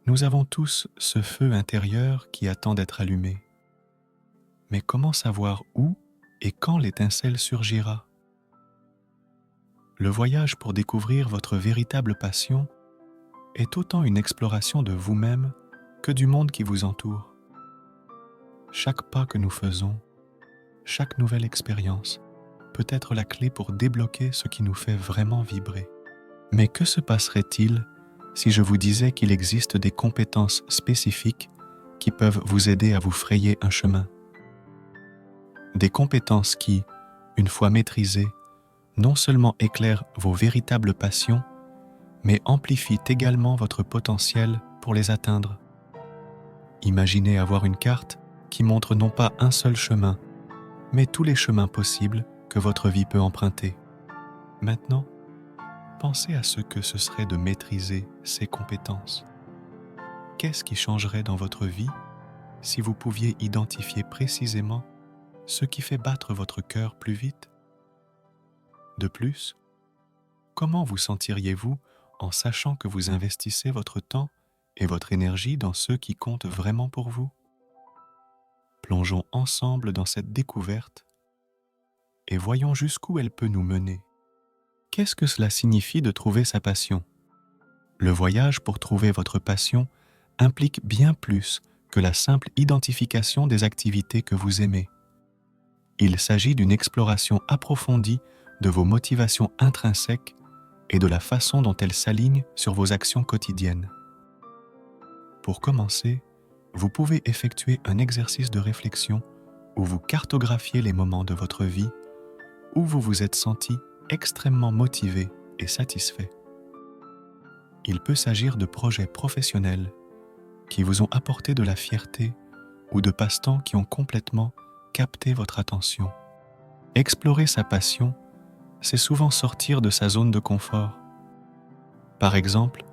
Nous avons tous ce feu intérieur qui attend d'être allumé. Mais comment savoir où et quand l'étincelle surgira? Le voyage pour découvrir votre véritable passion est autant une exploration de vous-même que du monde qui vous entoure. Chaque pas que nous faisons, chaque nouvelle expérience peut être la clé pour débloquer ce qui nous fait vraiment vibrer. Mais que se passerait-il si je vous disais qu'il existe des compétences spécifiques qui peuvent vous aider à vous frayer un chemin? Des compétences qui, une fois maîtrisées, non seulement éclairent vos véritables passions, mais amplifient également votre potentiel pour les atteindre. Imaginez avoir une carte qui montre non pas un seul chemin, mais tous les chemins possibles que votre vie peut emprunter. Maintenant, pensez à ce que ce serait de maîtriser ces compétences. Qu'est-ce qui changerait dans votre vie si vous pouviez identifier précisément ce qui fait battre votre cœur plus vite? De plus, comment vous sentiriez-vous en sachant que vous investissez votre temps et votre énergie dans ceux qui comptent vraiment pour vous? Plongeons ensemble dans cette découverte et voyons jusqu'où elle peut nous mener. Qu'est-ce que cela signifie de trouver sa passion? Le voyage pour trouver votre passion implique bien plus que la simple identification des activités que vous aimez. Il s'agit d'une exploration approfondie de vos motivations intrinsèques et de la façon dont elles s'alignent sur vos actions quotidiennes. Pour commencer, vous pouvez effectuer un exercice de réflexion où vous cartographiez les moments de votre vie où vous vous êtes senti extrêmement motivé et satisfait. Il peut s'agir de projets professionnels qui vous ont apporté de la fierté ou de passe-temps qui ont complètement capté votre attention. Explorer sa passion, c'est souvent sortir de sa zone de confort. Par exemple,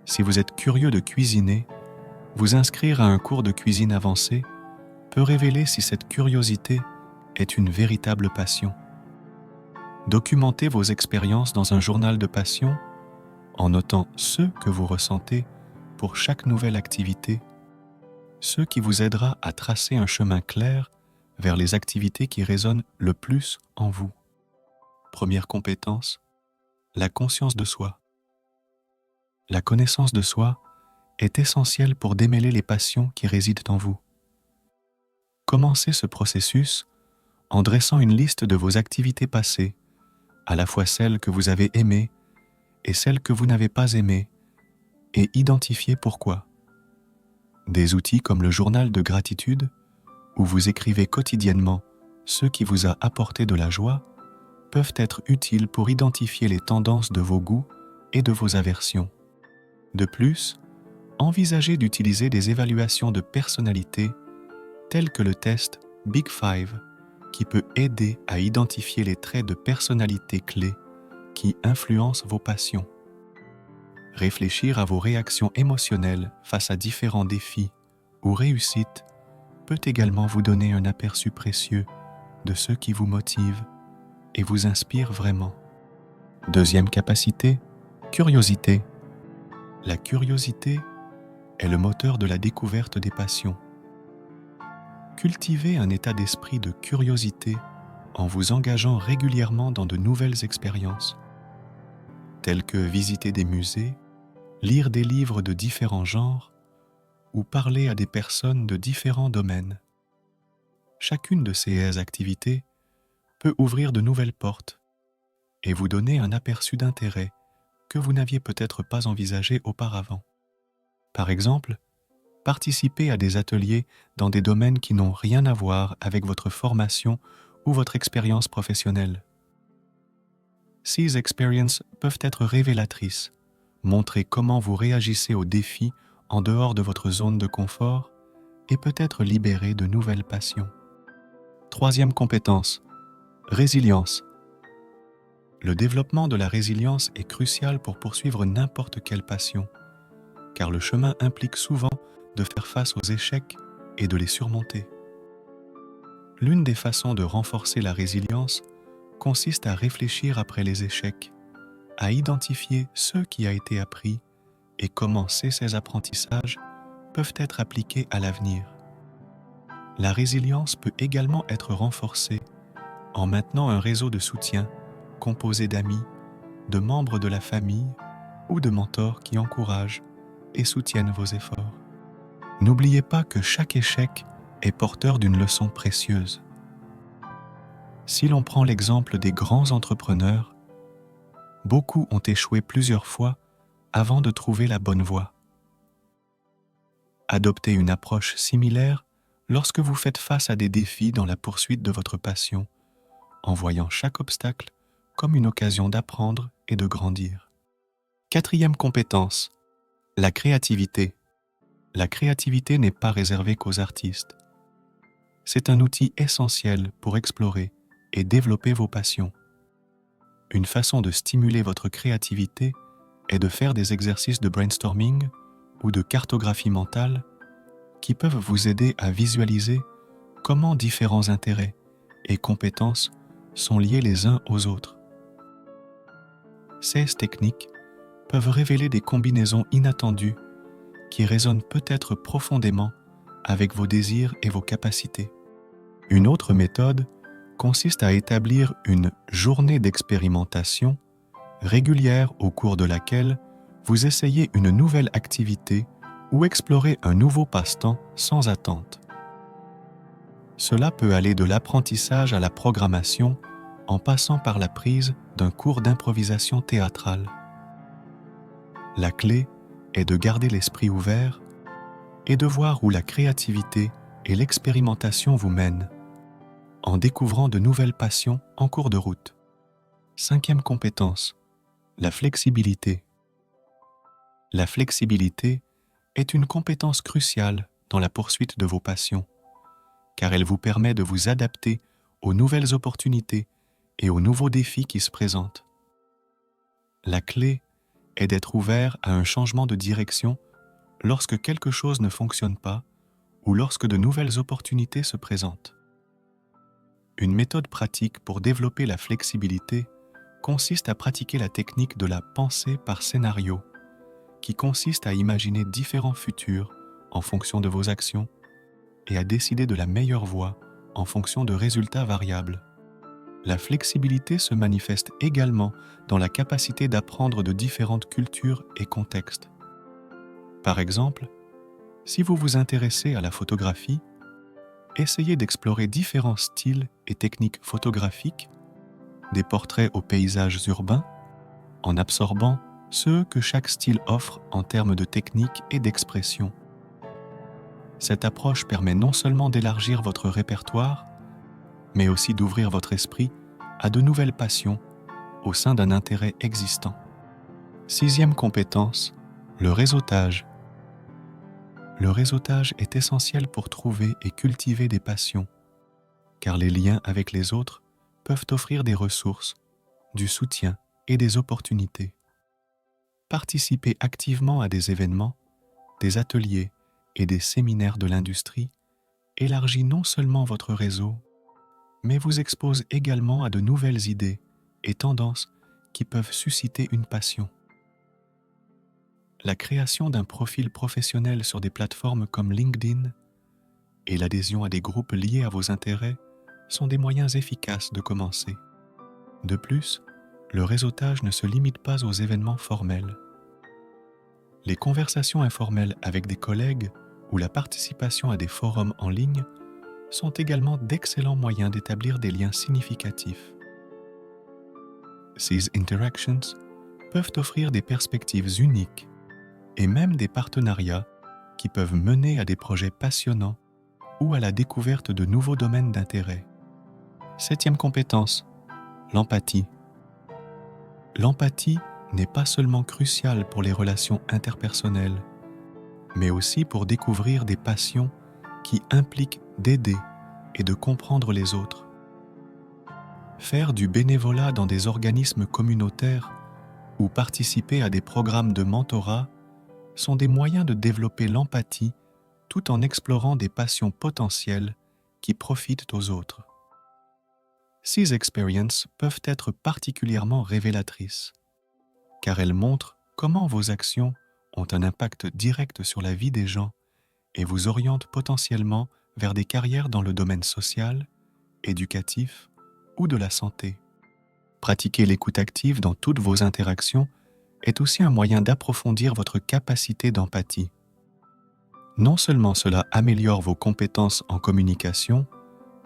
si vous êtes curieux de cuisiner, vous inscrire à un cours de cuisine avancée peut révéler si cette curiosité est une véritable passion. Documentez vos expériences dans un journal de passion en notant ce que vous ressentez pour chaque nouvelle activité, ce qui vous aidera à tracer un chemin clair vers les activités qui résonnent le plus en vous. Première compétence, la conscience de soi. La connaissance de soi est essentielle pour démêler les passions qui résident en vous. Commencez ce processus en dressant une liste de vos activités passées, à la fois celles que vous avez aimées et celles que vous n'avez pas aimées, et identifiez pourquoi. Des outils comme le journal de gratitude, où vous écrivez quotidiennement ce qui vous a apporté de la joie, peuvent être utiles pour identifier les tendances de vos goûts et de vos aversions. De plus, envisagez d'utiliser des évaluations de personnalité telles que le test Big Five, qui peut aider à identifier les traits de personnalité clés qui influencent vos passions. Réfléchir à vos réactions émotionnelles face à différents défis ou réussites peut également vous donner un aperçu précieux de ce qui vous motive et vous inspire vraiment. Deuxième capacité, curiosité. La curiosité est le moteur de la découverte des passions. Cultivez un état d'esprit de curiosité en vous engageant régulièrement dans de nouvelles expériences, telles que visiter des musées, lire des livres de différents genres ou parler à des personnes de différents domaines. Chacune de ces activités peut ouvrir de nouvelles portes et vous donner un aperçu d'intérêt que vous n'aviez peut-être pas envisagé auparavant. Par exemple, participez à des ateliers dans des domaines qui n'ont rien à voir avec votre formation ou votre expérience professionnelle. Ces expériences peuvent être révélatrices, montrer comment vous réagissez aux défis en dehors de votre zone de confort et peut-être libérer de nouvelles passions. Troisième compétence, résilience. Le développement de la résilience est crucial pour poursuivre n'importe quelle passion, car le chemin implique souvent de faire face aux échecs et de les surmonter. L'une des façons de renforcer la résilience consiste à réfléchir après les échecs, à identifier ce qui a été appris et commencer ces apprentissages peuvent être appliqués à l'avenir. La résilience peut également être renforcée en maintenant un réseau de soutien composé d'amis, de membres de la famille ou de mentors qui encouragent et soutiennent vos efforts. N'oubliez pas que chaque échec est porteur d'une leçon précieuse. Si l'on prend l'exemple des grands entrepreneurs, beaucoup ont échoué plusieurs fois avant de trouver la bonne voie. Adoptez une approche similaire lorsque vous faites face à des défis dans la poursuite de votre passion, en voyant chaque obstacle comme une occasion d'apprendre et de grandir. 4e compétence, la créativité. La créativité n'est pas réservée qu'aux artistes. C'est un outil essentiel pour explorer et développer vos passions. Une façon de stimuler votre créativité est de faire des exercices de brainstorming ou de cartographie mentale qui peuvent vous aider à visualiser comment différents intérêts et compétences sont liés les uns aux autres. Ces techniques peuvent révéler des combinaisons inattendues qui résonnent peut-être profondément avec vos désirs et vos capacités. Une autre méthode consiste à établir une journée d'expérimentation régulière au cours de laquelle vous essayez une nouvelle activité ou explorez un nouveau passe-temps sans attente. Cela peut aller de l'apprentissage à la programmation en passant par la prise d'un cours d'improvisation théâtrale. La clé est de garder l'esprit ouvert et de voir où la créativité et l'expérimentation vous mènent, en découvrant de nouvelles passions en cours de route. 5e compétence, la flexibilité. La flexibilité est une compétence cruciale dans la poursuite de vos passions, car elle vous permet de vous adapter aux nouvelles opportunités et aux nouveaux défis qui se présentent. La clé est d'être ouvert à un changement de direction lorsque quelque chose ne fonctionne pas ou lorsque de nouvelles opportunités se présentent. Une méthode pratique pour développer la flexibilité consiste à pratiquer la technique de la pensée par scénario, qui consiste à imaginer différents futurs en fonction de vos actions et à décider de la meilleure voie en fonction de résultats variables. La flexibilité se manifeste également dans la capacité d'apprendre de différentes cultures et contextes. Par exemple, si vous vous intéressez à la photographie, essayez d'explorer différents styles et techniques photographiques, des portraits aux paysages urbains, en absorbant ceux que chaque style offre en termes de technique et d'expression. Cette approche permet non seulement d'élargir votre répertoire, mais aussi d'ouvrir votre esprit à de nouvelles passions au sein d'un intérêt existant. 6e compétence, le réseautage. Le réseautage est essentiel pour trouver et cultiver des passions, car les liens avec les autres peuvent offrir des ressources, du soutien et des opportunités. Participez activement à des événements, des ateliers et des séminaires de l'industrie élargit non seulement votre réseau, mais vous expose également à de nouvelles idées et tendances qui peuvent susciter une passion. La création d'un profil professionnel sur des plateformes comme LinkedIn et l'adhésion à des groupes liés à vos intérêts sont des moyens efficaces de commencer. De plus, le réseautage ne se limite pas aux événements formels. Les conversations informelles avec des collègues ou la participation à des forums en ligne sont également d'excellents moyens d'établir des liens significatifs. Ces interactions peuvent offrir des perspectives uniques et même des partenariats qui peuvent mener à des projets passionnants ou à la découverte de nouveaux domaines d'intérêt. 7e compétence, l'empathie. L'empathie n'est pas seulement cruciale pour les relations interpersonnelles, mais aussi pour découvrir des passions qui impliquent d'aider et de comprendre les autres. Faire du bénévolat dans des organismes communautaires ou participer à des programmes de mentorat sont des moyens de développer l'empathie tout en explorant des passions potentielles qui profitent aux autres. Ces expériences peuvent être particulièrement révélatrices, car elles montrent comment vos actions ont un impact direct sur la vie des gens et vous orientent potentiellement vers des carrières dans le domaine social, éducatif ou de la santé. Pratiquer l'écoute active dans toutes vos interactions est aussi un moyen d'approfondir votre capacité d'empathie. Non seulement cela améliore vos compétences en communication,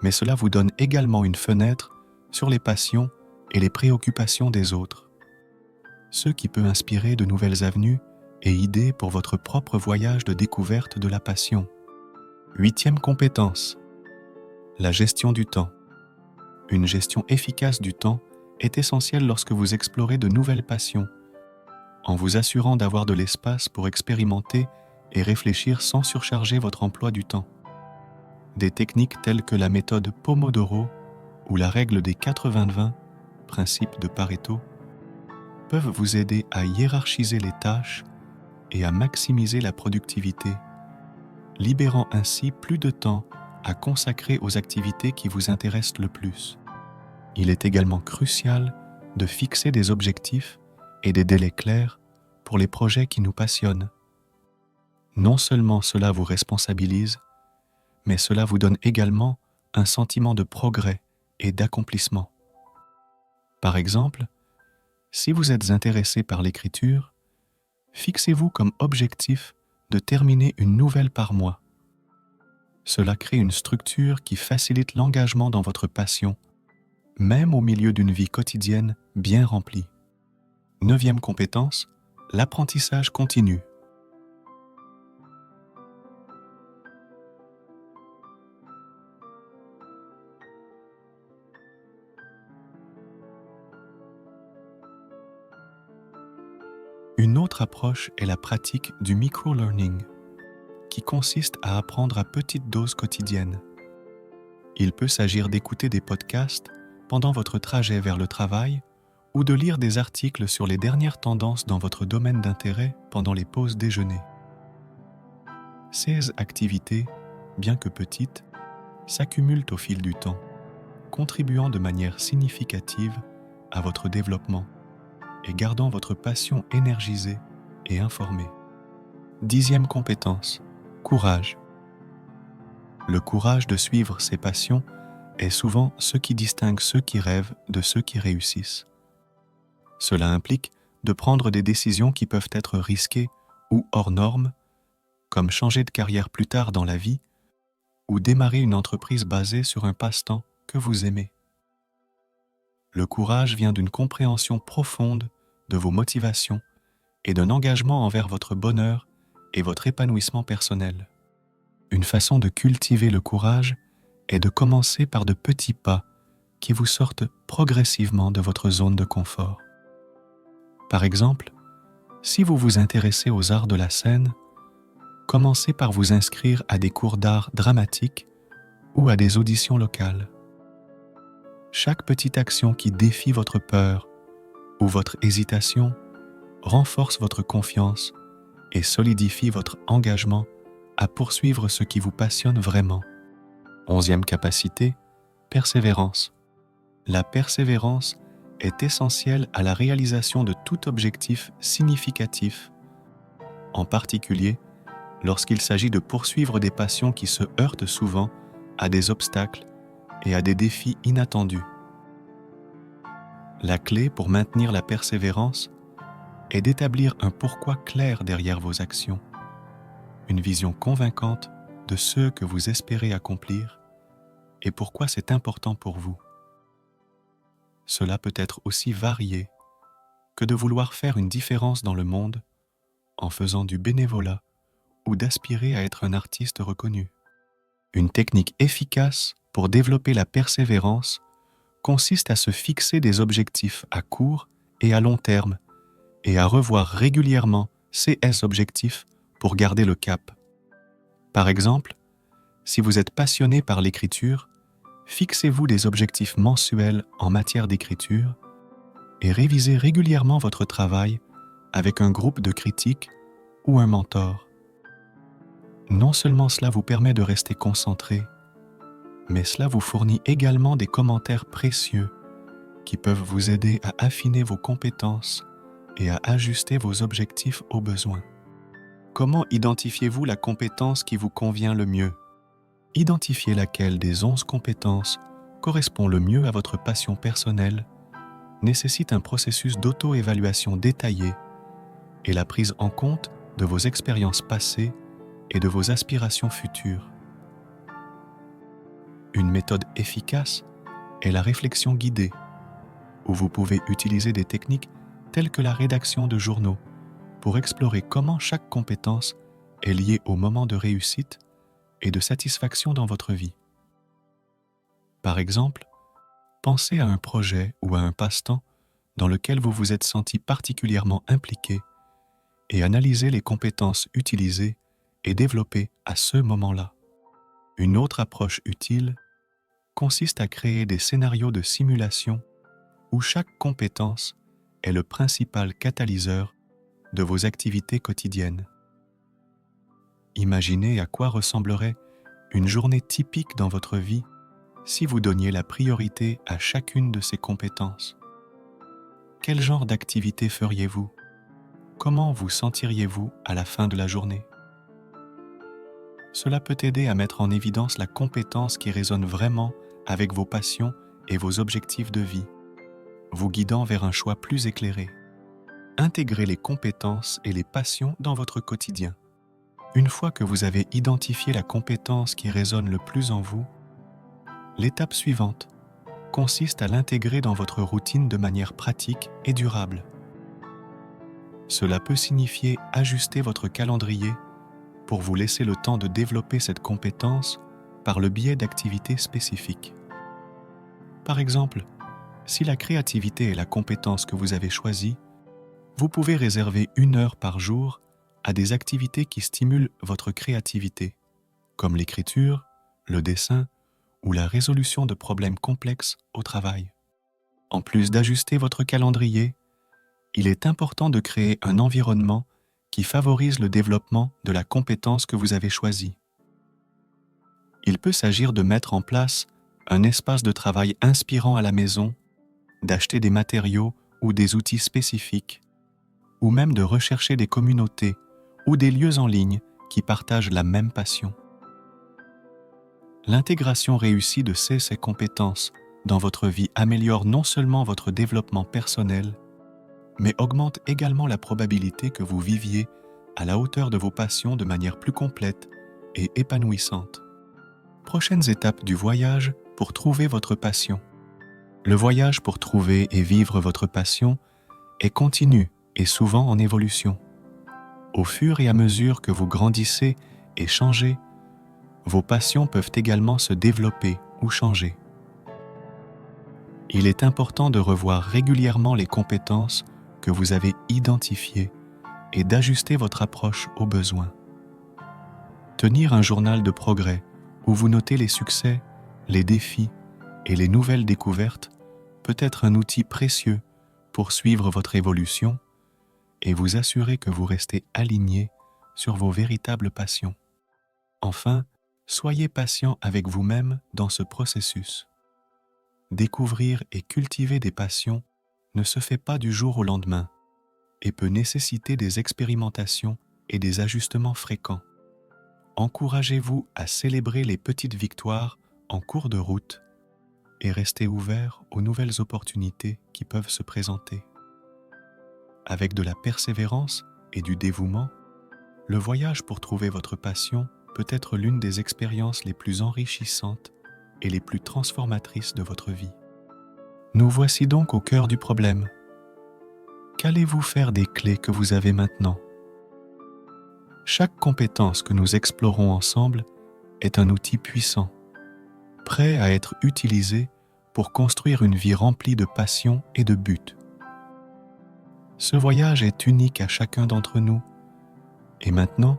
mais cela vous donne également une fenêtre sur les passions et les préoccupations des autres, ce qui peut inspirer de nouvelles avenues et idées pour votre propre voyage de découverte de la passion. 8e compétence, la gestion du temps. Une gestion efficace du temps est essentielle lorsque vous explorez de nouvelles passions, en vous assurant d'avoir de l'espace pour expérimenter et réfléchir sans surcharger votre emploi du temps. Des techniques telles que la méthode Pomodoro ou la règle des 80-20, principe de Pareto, peuvent vous aider à hiérarchiser les tâches et à maximiser la productivité, libérant ainsi plus de temps à consacrer aux activités qui vous intéressent le plus. Il est également crucial de fixer des objectifs et des délais clairs pour les projets qui nous passionnent. Non seulement cela vous responsabilise, mais cela vous donne également un sentiment de progrès et d'accomplissement. Par exemple, si vous êtes intéressé par l'écriture, fixez-vous comme objectif de terminer une nouvelle par mois. Cela crée une structure qui facilite l'engagement dans votre passion, même au milieu d'une vie quotidienne bien remplie. 9e compétence, l'apprentissage continu. Une autre approche est la pratique du micro-learning, qui consiste à apprendre à petites doses quotidiennes. Il peut s'agir d'écouter des podcasts pendant votre trajet vers le travail ou de lire des articles sur les dernières tendances dans votre domaine d'intérêt pendant les pauses déjeuner. Ces activités, bien que petites, s'accumulent au fil du temps, contribuant de manière significative à votre développement et gardant votre passion énergisée et informée. 10e compétence, courage. Le courage de suivre ses passions est souvent ce qui distingue ceux qui rêvent de ceux qui réussissent. Cela implique de prendre des décisions qui peuvent être risquées ou hors normes, comme changer de carrière plus tard dans la vie ou démarrer une entreprise basée sur un passe-temps que vous aimez. Le courage vient d'une compréhension profonde de vos motivations et d'un engagement envers votre bonheur et votre épanouissement personnel. Une façon de cultiver le courage est de commencer par de petits pas qui vous sortent progressivement de votre zone de confort. Par exemple, si vous vous intéressez aux arts de la scène, commencez par vous inscrire à des cours d'art dramatique ou à des auditions locales. Chaque petite action qui défie votre peur ou votre hésitation renforce votre confiance et solidifie votre engagement à poursuivre ce qui vous passionne vraiment. 11e capacité, persévérance. La persévérance est essentielle à la réalisation de tout objectif significatif, en particulier lorsqu'il s'agit de poursuivre des passions qui se heurtent souvent à des obstacles et à des défis inattendus. La clé pour maintenir la persévérance est d'établir un pourquoi clair derrière vos actions, une vision convaincante de ce que vous espérez accomplir et pourquoi c'est important pour vous. Cela peut être aussi varié que de vouloir faire une différence dans le monde en faisant du bénévolat ou d'aspirer à être un artiste reconnu. Une technique efficace pour développer la persévérance consiste à se fixer des objectifs à court et à long terme et à revoir régulièrement ces objectifs pour garder le cap. Par exemple, si vous êtes passionné par l'écriture, fixez-vous des objectifs mensuels en matière d'écriture et révisez régulièrement votre travail avec un groupe de critiques ou un mentor. Non seulement cela vous permet de rester concentré, mais cela vous fournit également des commentaires précieux qui peuvent vous aider à affiner vos compétences et à ajuster vos objectifs aux besoins. Comment identifiez-vous la compétence qui vous convient le mieux? Identifiez laquelle des 11 compétences correspond le mieux à votre passion personnelle, nécessite un processus d'auto-évaluation détaillé et la prise en compte de vos expériences passées et de vos aspirations futures. Une méthode efficace est la réflexion guidée, où vous pouvez utiliser des techniques telles que la rédaction de journaux pour explorer comment chaque compétence est liée au moment de réussite et de satisfaction dans votre vie. Par exemple, pensez à un projet ou à un passe-temps dans lequel vous vous êtes senti particulièrement impliqué et analysez les compétences utilisées et développées à ce moment-là. Une autre approche utile consiste à créer des scénarios de simulation où chaque compétence est le principal catalyseur de vos activités quotidiennes. Imaginez à quoi ressemblerait une journée typique dans votre vie si vous donniez la priorité à chacune de ces compétences. Quel genre d'activité feriez-vous? Comment vous sentiriez-vous à la fin de la journée? Cela peut aider à mettre en évidence la compétence qui résonne vraiment avec vos passions et vos objectifs de vie, vous guidant vers un choix plus éclairé. Intégrez les compétences et les passions dans votre quotidien. Une fois que vous avez identifié la compétence qui résonne le plus en vous, l'étape suivante consiste à l'intégrer dans votre routine de manière pratique et durable. Cela peut signifier ajuster votre calendrier pour vous laisser le temps de développer cette compétence par le biais d'activités spécifiques. Par exemple, si la créativité est la compétence que vous avez choisie, vous pouvez réserver 1 heure par jour à des activités qui stimulent votre créativité, comme l'écriture, le dessin ou la résolution de problèmes complexes au travail. En plus d'ajuster votre calendrier, il est important de créer un environnement qui favorise le développement de la compétence que vous avez choisie. Il peut s'agir de mettre en place un espace de travail inspirant à la maison, d'acheter des matériaux ou des outils spécifiques, ou même de rechercher des communautés ou des lieux en ligne qui partagent la même passion. L'intégration réussie de ces compétences dans votre vie améliore non seulement votre développement personnel, mais augmente également la probabilité que vous viviez à la hauteur de vos passions de manière plus complète et épanouissante. Prochaines étapes du voyage pour trouver votre passion. Le voyage pour trouver et vivre votre passion est continu et souvent en évolution. Au fur et à mesure que vous grandissez et changez, vos passions peuvent également se développer ou changer. Il est important de revoir régulièrement les compétences que vous avez identifiées et d'ajuster votre approche aux besoins. Tenir un journal de progrès où vous notez les succès, les défis et les nouvelles découvertes peut être un outil précieux pour suivre votre évolution et vous assurer que vous restez aligné sur vos véritables passions. Enfin, soyez patient avec vous-même dans ce processus. Découvrir et cultiver des passions ne se fait pas du jour au lendemain et peut nécessiter des expérimentations et des ajustements fréquents. Encouragez-vous à célébrer les petites victoires en cours de route et restez ouvert aux nouvelles opportunités qui peuvent se présenter. Avec de la persévérance et du dévouement, le voyage pour trouver votre passion peut être l'une des expériences les plus enrichissantes et les plus transformatrices de votre vie. Nous voici donc au cœur du problème. Qu'allez-vous faire des clés que vous avez maintenant? Chaque compétence que nous explorons ensemble est un outil puissant, prêt à être utilisé pour construire une vie remplie de passion et de buts. Ce voyage est unique à chacun d'entre nous, et maintenant,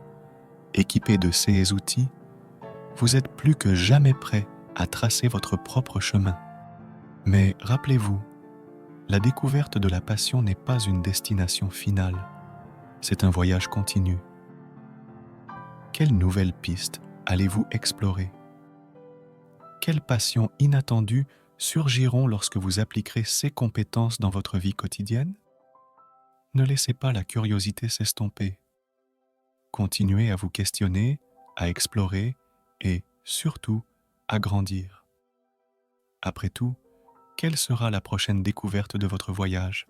équipé de ces outils, vous êtes plus que jamais prêt à tracer votre propre chemin. Mais rappelez-vous, la découverte de la passion n'est pas une destination finale, c'est un voyage continu. Quelles nouvelles pistes allez-vous explorer? Quelles passions inattendues surgiront lorsque vous appliquerez ces compétences dans votre vie quotidienne? Ne laissez pas la curiosité s'estomper. Continuez à vous questionner, à explorer et, surtout, à grandir. Après tout, quelle sera la prochaine découverte de votre voyage ?